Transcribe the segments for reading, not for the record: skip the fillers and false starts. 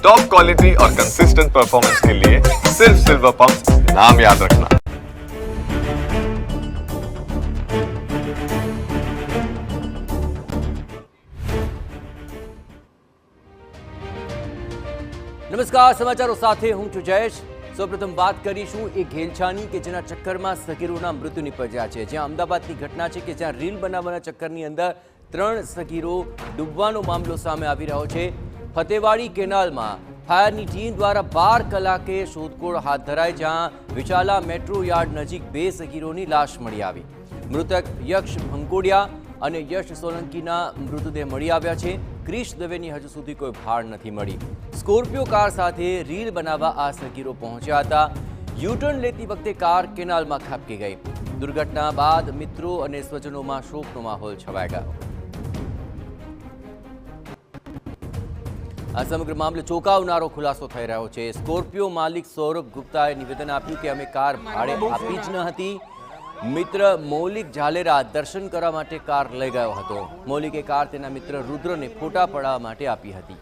Top quality और consistent performance के लिए सिर्फ सिल्वर पंप नाम याद रखना। નમસ્કાર, સમાચારો સાથે હું છું જયેશ। સૌપ્રથમ વાત કરીશું એ ઘેલછાની કે જેના ચક્કરમાં સગીરોના મૃત્યુ નિપજ્યા છે। જ્યાં અમદાવાદની ઘટના છે કે જ્યાં રીલ બનાવવાના ચક્કરની અંદર 3 સગીરો ડૂબવાનો મામલો સામે આવી રહ્યો છે। ફતેવાડી કેનાલમાં ફાયરની ટીમ દ્વારા 12 કલાકે શોધખોળ હાથ ધરાઈ, જ્યાં વિચાલા મેટ્રો યાર્ડ નજીક 2 સગીરોની લાશ મળી આવી। મૃતક યક્ષ ભંકોડિયા અને યશ સોલંકીના મૃતદેહ મળી આવ્યા છે। ક્રિશ દવેની હજુ સુધી કોઈ ભાળ નથી મળી। સ્કોર્પિયો કાર સાથે રીલ બનાવવા આ સગીરો પહોંચ્યા હતા। યુટર્ન લેતી વખતે કાર કેનાલમાં ખાબકી ગઈ। દુર્ઘટના બાદ મિત્રો અને સ્વજનોમાં શોકનો માહોલ છવાઈ ગયો। આ સમગ્ર મામલે ચોંકાવનારો ખુલાસો થઈ રહ્યો છે। સ્કોર્પિયો માલિક સૌરભ ગુપ્તાએ નિવેદન આપ્યું કે અમે કાર ભાડે આપી જ ન હતી। મિત્ર મૌલિક ઝાલેરા દર્શન કરવા માટે કાર લઈ ગયો હતો। મૌલિકે કાર તેના મિત્ર રુદ્રને ફોટા પડાવવા માટે આપી હતી।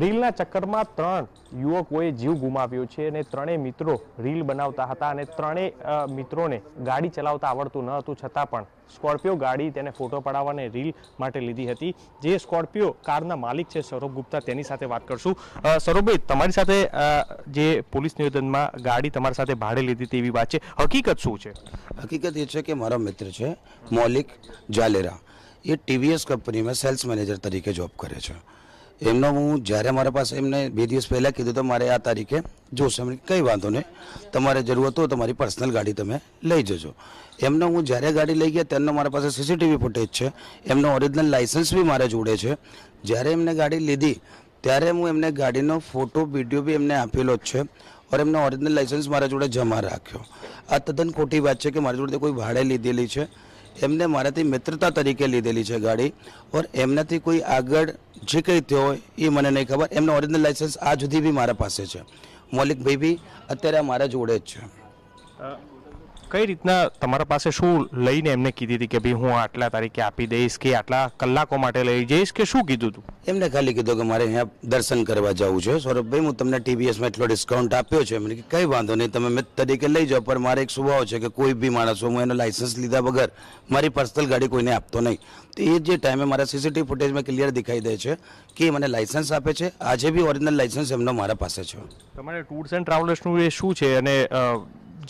રીલના ચક્કરમાં 3 યુવકોએ જીવ ગુમાવ્યો છે અને 3 મિત્રો રીલ બનાવતા હતા અને 3 મિત્રોને ગાડી ચલાવતા આવડતું ન હતું, છતાં પણ સ્કોર્પિયો ગાડી તેને ફોટો પડાવવાને રીલ માટે લીધી હતી। જે સ્કોર્પિયો કારના માલિક છે સૌરભ ગુપ્તા, તેની સાથે વાત કરશું। સૌરભભાઈ, તમારી સાથે જે પોલીસ નિવેદનમાં ગાડી તમારી સાથે ભાડે લીધી હતી એવી વાત છે, હકીકત શું છે? હકીકત એ છે કે મારો મિત્ર છે મૌલિક ઝાલેરા, એ ટીવીએસ કંપનીમાં સેલ્સ મેનેજર તરીકે જોબ કરે છે। એમનો હું જ્યારે મારા પાસે એમને 2 દિવસ પહેલાં કીધું તો મારે આ તારીખે જોશે, એમને કંઈ વાંધો નહીં, તમારે જરૂરત હોય તો તમારી પર્સનલ ગાડી તમે લઈ જજો। એમનો હું જ્યારે ગાડી લઈ ગયા તેમનો મારા પાસે સીસીટીવી ફૂટેજ છે, એમનો ઓરિજિનલ લાઇસન્સ બી મારા જોડે છે। જ્યારે એમને ગાડી લીધી ત્યારે હું એમને ગાડીનો ફોટો વિડીયો બી એમને આપેલો જ છે ઓર એમનો ઓરિજિનલ લાઇસન્સ મારા જોડે જમા રાખ્યો। આ તદ્દન ખોટી વાત છે કે મારી જોડે કોઈ ભાડે લીધેલી છે। એમને મારાથી મિત્રતા તરીકે લીધેલી છે ગાડી ઓર એમનાથી કોઈ આગળ જે કંઈ થયો હોય એ મને નહીં ખબર। એમનો ઓરિજિનલ લાઇસન્સ આ સુધી બી મારા પાસે છે। મૌલિકભાઈ બી અત્યારે મારા જોડે જ છે। કઈ રીતના તમારા પાસે શું લઈને એમને કીધી હતી કે ભાઈ હું આટલા તારીખે આપી દઈશ કે આટલા કલાકો માટે લઈ જઈશ કે શું કીધું હતું? એમને ખાલી કીધું કે મારે અહીંયા દર્શન કરવા જવું છે। સૌરભભાઈ, હું તમને ટીવીએસમાં એટલો ડિસ્કાઉન્ટ આપ્યો છે। મને કંઈ વાંધો નહીં, તમે મિત્ર તરીકે લઈ જાઓ, પણ મારે એક સ્વભાવ છે કે કોઈ બી માણસો હું એનો લાઇસન્સ લીધા વગર મારી પર્સનલ ગાડી કોઈને આપતો નહીં। તો એ જે ટાઈમે મારા સીસીટીવી ફૂટેજમાં ક્લિયર દેખાઈ દે છે કે મને લાઇસન્સ આપે છે। આજે બી ઓરિજિનલ લાઇસન્સ એમનો મારા પાસે છે। તમારે ટૂર્સ એન્ડ ટ્રાવેલર્સનું એ શું છે અને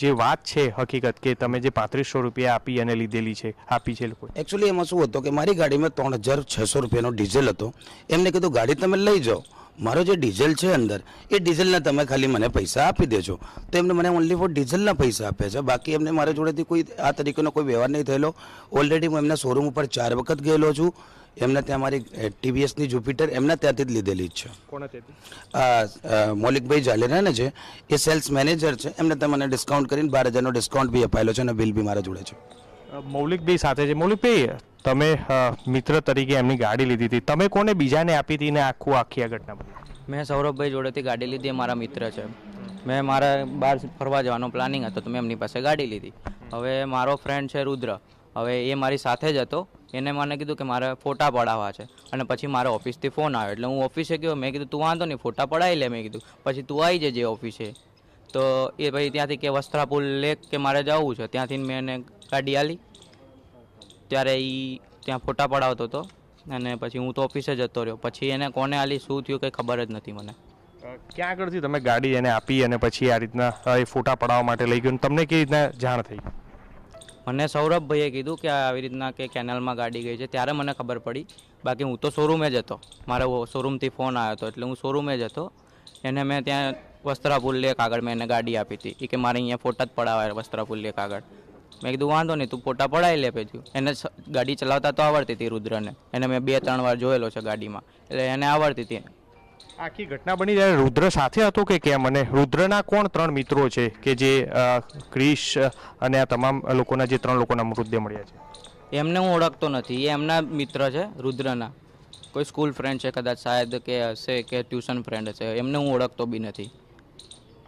જે વાત છે હકીકત કે તમે જે 3500 રૂપિયા આપી અને લીધેલી છે, આપી છે લોકો? એકચ્યુઅલી એમાં શું હતું કે મારી ગાડીમાં 3600 રૂપિયાનો ડીઝલ હતો। એમને કીધું ગાડી તમે લઈ જાઓ, મારો જે ડીઝલ છે અંદર એ ડીઝલના તમે ખાલી મને પૈસા આપી દેજો। તો એમને મને ઓનલી ફોર ડીઝલના પૈસા આપ્યા છે। બાકી એમને મારા જોડેથી કોઈ આ તરીકેનો કોઈ વ્યવહાર નહીં થયેલો। ઓલરેડી હું એમના શોરૂમ ઉપર 4 વખત ગયેલો છું। એમના ત્યાં મારી ટીવીએસની જુપિટર એમના ત્યાંથી જ લીધેલી જ છે। કોને ત્યાંથી? મૌલિકભાઈ ઝાલેરા ને છે, એ સેલ્સ મેનેજર છે। એમને તમને ડિસ્કાઉન્ટ કરીને 12000નો ડિસ્કાઉન્ટ બી અપાયેલો છે અને બિલ બી મારા જોડે છે। મૌલિકભાઈ સાથે છે। મૌલિકભાઈ, તમે મિત્ર તરીકે એમની ગાડી લીધી હતી, તમે કોને બીજાને આપી હતી ને આખી આ ઘટના બની? મેં સૌરભભાઈ જોડેથી ગાડી લીધી, મારા મિત્ર છે। મેં મારા બહાર ફરવા જવાનો પ્લાનિંગ હતો તો મેં એમની પાસે ગાડી લીધી। હવે મારો ફ્રેન્ડ છે રુદ્ર, હવે એ મારી સાથે જ હતો। એને મને કીધું કે મારે ફોટા પડાવવા છે અને પછી મારે ઓફિસથી ફોન આવ્યો એટલે હું ઓફિસે ગયો। મેં કીધું તું વાંધો નહીં, ફોટા પડાવી લે। મેં કીધું પછી તું આવી જજે ઓફિસે। તો એ ભાઈ ત્યાંથી કે વસ્ત્રાપુર લેક કે મારે જવું છે, ત્યાંથી મેં એને ગાડી આલી। ત્યારે એ ત્યાં ફોટા પડાવતો હતો અને પછી હું તો ઓફિસે જતો રહ્યો। પછી એને કોને આલી શું થયું કંઈ ખબર જ નથી મને। ક્યાં આગળથી તમે ગાડી એને આપી અને પછી આ રીતના એ ફોટા પડાવવા માટે લઈ ગયો, તમને કેવી રીતના જાણ થઈ? મને સૌરભભાઈએ કીધું કે આવી રીતના કે કેનાલમાં ગાડી ગઈ છે, ત્યારે મને ખબર પડી। બાકી હું તો શોરૂમે જ હતો, મારે શોરૂમથી ફોન આવ્યો હતો એટલે હું શોરૂમે જ હતો। એને મેં ત્યાં વસ્ત્રાપુર લેક આગળ મેં એને ગાડી આપી હતી। એ કે મારે અહીંયા ફોટા જ પડાવ્યા વસ્ત્રાપુર લેક આગળ। મેં કીધું વાંધો નહીં, તું ફોટા પડાવી લે પછી। એને ગાડી ચલાવતા તો આવડતી હતી રુદ્રને, એને મેં 2-3 વાર જોયેલો છે ગાડીમાં, એટલે એને આવડતી હતી। આખી ઘટના બની ત્યારે રુદ્ર સાથે હતો કે કેમ? અને રુદ્રના કોણ 3 મિત્રો છે કે જે ક્રિશ અને આ તમામ લોકોના જે 3 લોકોના મૃતદેહ મળ્યા છે? એમને હું ઓળખતો નથી, એ એમના મિત્ર છે રુદ્રના, કોઈ સ્કૂલ ફ્રેન્ડ છે કદાચ, શાયદ કે હશે કે ટ્યુશન ફ્રેન્ડ છે। એમને હું ઓળખતો બી નથી।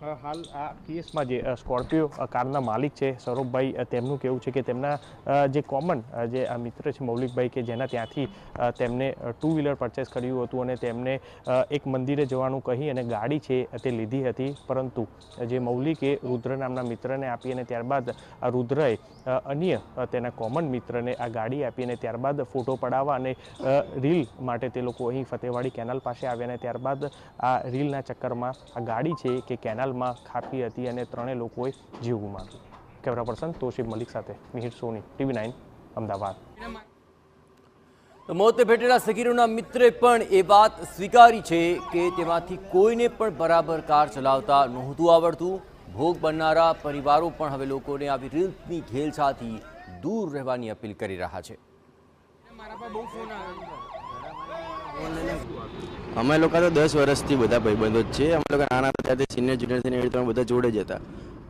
હાલ આ કેસમાં જે સ્કોર્પિયો કારના માલિક છે સૌરભભાઈ, તેમનું કહેવું છે કે તેમના જે કોમન જે આ મિત્ર છે મૌલિકભાઈ, કે જેના ત્યાંથી તેમને 2 વ્હીલર પરચેસ કર્યું હતું અને તેમને એક મંદિરે જવાનું કહી અને ગાડી છે તે લીધી હતી, પરંતુ જે મૌલિકે રુદ્ર નામના મિત્રને આપી અને ત્યારબાદ આ રુદ્રએ અન્ય તેના કોમન મિત્રને આ ગાડી આપી અને ત્યારબાદ ફોટો પડાવવા અને રીલ માટે તે લોકો અહીં ફતેવાડી કેનાલ પાસે આવ્યા અને ત્યારબાદ આ રીલના ચક્કરમાં આ ગાડી છે કે કેનાલમાં ખાપી હતી અને ત્રણેય લોકોએ જીવ ગુમાવ્યો. કેમેરા પર્સન તોશીફ મલિક સાથે મિહિર સોની, TV9 અમદાવાદ. મોતે ભેટેલા સગીરોના મિત્રે પણ એ વાત સ્વીકારી છે કે તેમાંથી કોઈને પણ બરાબર કાર ચલાવતા નહોતું આવડતું. ભોગ બનનારા પરિવારો પણ હવે લોકોને આવી રીતની ઘેલછાથી દૂર રહેવાની અપીલ કરી રહ્યા છે. અમે લોકો તો 10 વર્ષથી બધા ભાઈબંધો જ છે. અમે લોકો નાના હતા ત્યારથી સિનિયર જુનિયર થઈને એવી રીતે બધા જોડે જ હતા.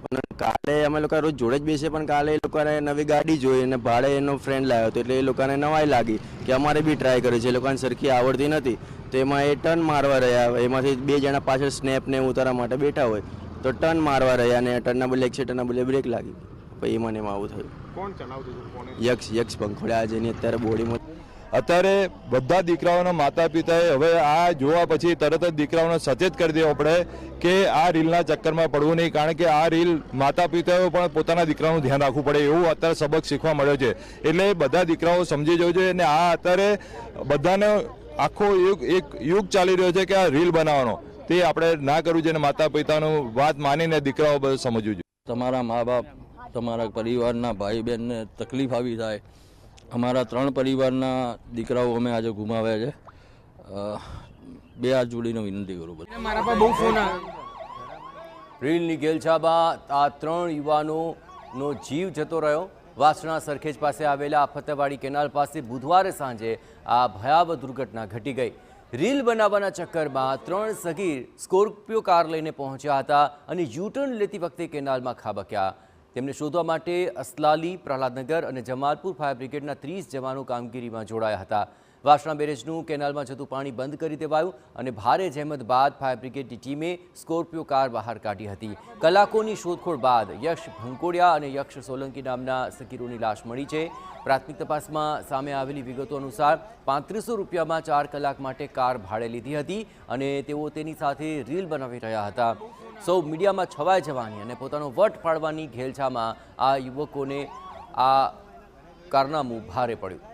પણ કાલે અમે લોકો રોજ જોડે જ બેસીએ, પણ કાલે એ લોકોને નવી ગાડી જોઈ અને ભાડે એનો ફ્રેન્ડ લાવ્યો હતો, એટલે એ લોકોને નવાઈ લાગી કે અમારે બી ટ્રાય કરી છે. એ લોકોને સરખી આવડતી નથી, તો એમાં એ ટર્ન મારવા રહ્યા. એમાંથી 2 જણા પાછળ સ્નેપ ને ઉતારવા માટે બેઠા હોય, તો ટર્ન મારવા રહ્યા અને ટર્નના બદલે એક્સિડન્ટના બદલે બ્રેક લાગી. પછી એમાં એમાં આવું થયું. કોણ ચલાવતું હતું? યક્ષ પંખોડિયા જેની અત્યારે બોડીમાં. અત્યારે બધા દીકરાઓના માતા પિતાએ હવે આ જોવા પછી તરત જ દીકરાઓને સચેત કરી દેવો પડે કે આ રીલના ચક્કરમાં પડવું નહીં, કારણ કે આ રીલ માતા પિતાઓ પણ પોતાના દીકરાનું ધ્યાન રાખવું પડે એવું અત્યારે સબક શીખવા મળ્યો છે. એટલે બધા દીકરાઓ સમજી જવું જોઈએ. અને આ અત્યારે બધાને આખો એક યુગ ચાલી રહ્યો છે કે આ રીલ બનાવવાનો, તે આપણે ના કરવું જોઈએ. માતા પિતાનું વાત માનીને દીકરાઓ બધું સમજવું જોઈએ. તમારા મા બાપ, તમારા પરિવારના ભાઈ બહેનને તકલીફ આવી થાય. અમારા 3 પરિવારના દીકરાઓ અમે આજે ગુમાવ્યા છે. 2 હાથ જોડીને વિનંતી કરું બધું. મારા પર બહુ ફોન આવે. રીલની ઘેલછામાં આ 3 યુવાનોનો જીવ જતો રહ્યો. વાસણા સરખેજ પાસે આવેલા ફતેવાડી કેનાલ પાસે બુધવારે સાંજે આ ભયાવહ દુર્ઘટના ઘટી ગઈ. રીલ બનાવવાના ચક્કરમાં 3 સગીર સ્કોર્પિયો કાર લઈને પહોંચ્યા હતા અને યુટર્ન લેતી વખતે કેનાલમાં ખાબક્યા. તેમને શોધવા માટે અસલાલી, પ્રહલાદનગર અને જમાલપુર ફાયર બ્રિગેડના 30 જવાનો કામગીરીમાં જોડાયા હતા. વાસણા બેરેજનું કેનાલમાં જતું પાણી બંધ કરી દેવાયું અને ભારે જહેમત બાદ ફાયર બ્રિગેડની ટીમે સ્કોર્પિયો કાર બહાર કાઢી હતી. કલાકોની શોધખોળ બાદ યક્ષ ભંકોડિયા અને યક્ષ સોલંકી નામના સગીરોની લાશ મળી છે. પ્રાથમિક તપાસમાં સામે આવેલી વિગતો અનુસાર 3500 રૂપિયામાં 4 કલાક માટે કાર ભાડે લીધી હતી અને તેઓ તેની સાથે રીલ બનાવી રહ્યા હતા. સૌ મીડિયામાં છવાઈ જવાની અને પોતાનો વટ પાડવાની ઘેલછામાં આ યુવકોને આ કારનામું ભારે પડ્યું.